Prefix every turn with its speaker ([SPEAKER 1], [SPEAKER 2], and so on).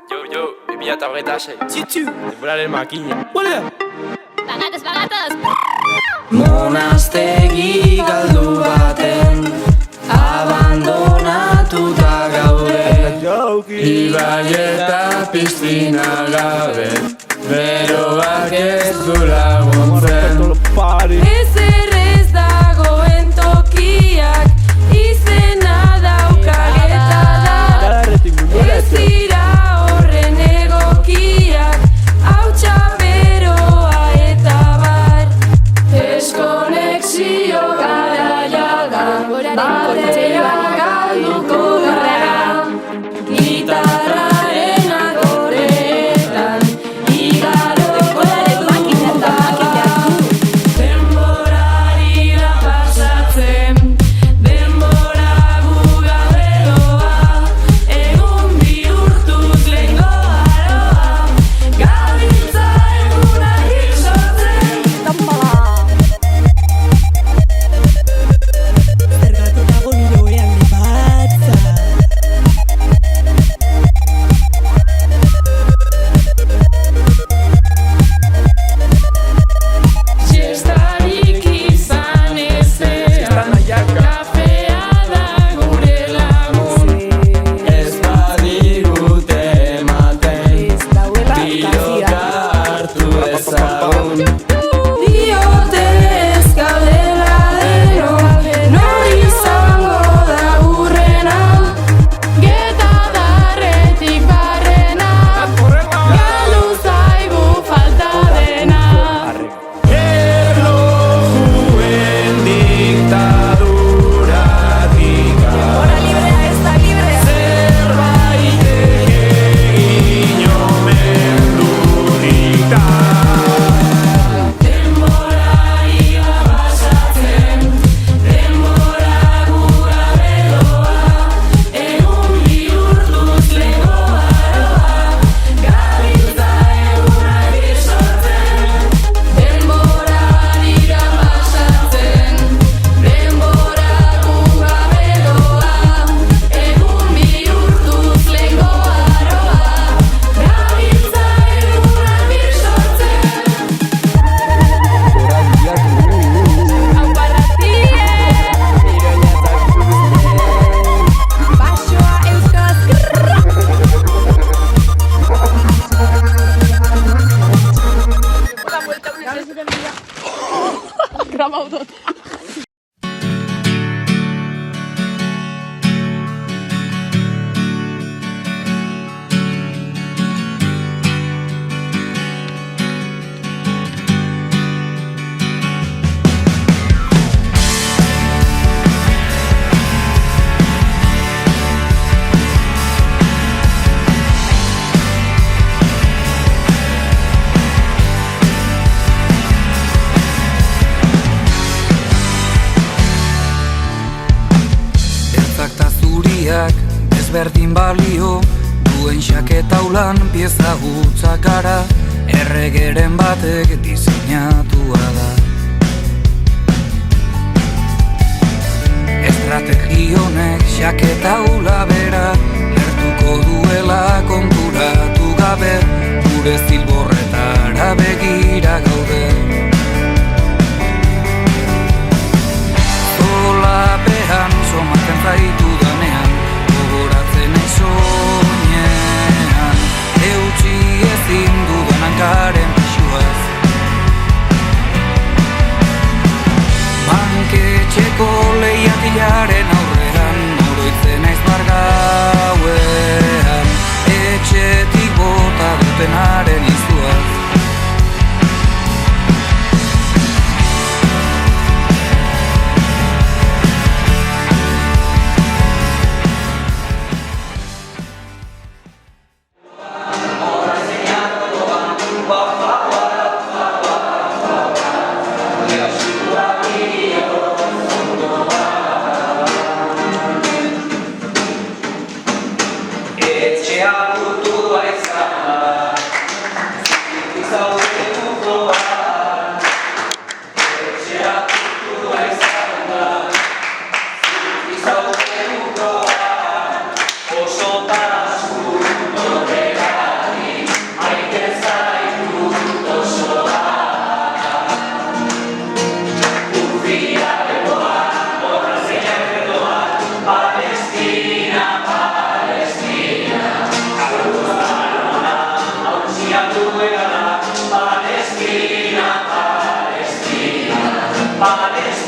[SPEAKER 1] Yo, 2026. Denboraren makina.
[SPEAKER 2] Bagatos!
[SPEAKER 3] Monastegi galdu baten abandonatuta gaude, ibai eta piztina gabe, beroak ez du laguntzen.
[SPEAKER 4] Ezer ez dagoen tokiak, izena daukageta da. Ez dira horren egokiak, hautsa beroa eta bar. Deskonexio garaia da, batera galduko gara. Gitarraren akoretan, igaroko dugu. Denborari da pasatzen, denbora gugabe doa. Egun bihurtuz lehengo aroa, gabiltza egunak hilsotzen.
[SPEAKER 5] Zergatik dago nire orean lebatza.
[SPEAKER 4] Siestarik izan ezean, kafea da gure lagun.
[SPEAKER 3] Ez badigute ematen, pilota hartu ezagun.
[SPEAKER 4] Diote ez gaudela deno, nor izango da hurrena. Geta darretik barrena, galdu zaigu falta dena.
[SPEAKER 3] Erlojuen diktaduratik zerbaitek egin omen du Denborari da pasatzen, denbora gugabe doa. Egun bihurtuz lehengo aroa, gabiltza egunak hilsotzen.
[SPEAKER 4] Denborari da pasatzen, denbora gugabe doa. Egun bihurtuz lehengo aroa, gabiltza egunak hilsotzen. Hau barratie, basoa euskaraz grabau dut.
[SPEAKER 6] Ertzak ta zuriak desberdin balio, duen xaketaulan pieza gutzak gara, erregeren batek diseinatua da. Estrategi honek xaketaula bera, lertuko duela konturatu gabe, gure zilborretara begira gaude. Zolapean somaten zaitu danean, gogoratzen nahi soinean, eutxi ezin dudan hankaren pixuaz. Banketxeko lehiatilaren aurrean, oroitzen naiz bargauean, etxetik bota dutenaren izuaz.
[SPEAKER 3] Etxea putua izan da, zaude dukoa. Etxea putua izan da, zaude dukoa. Osotasun horrela Palestina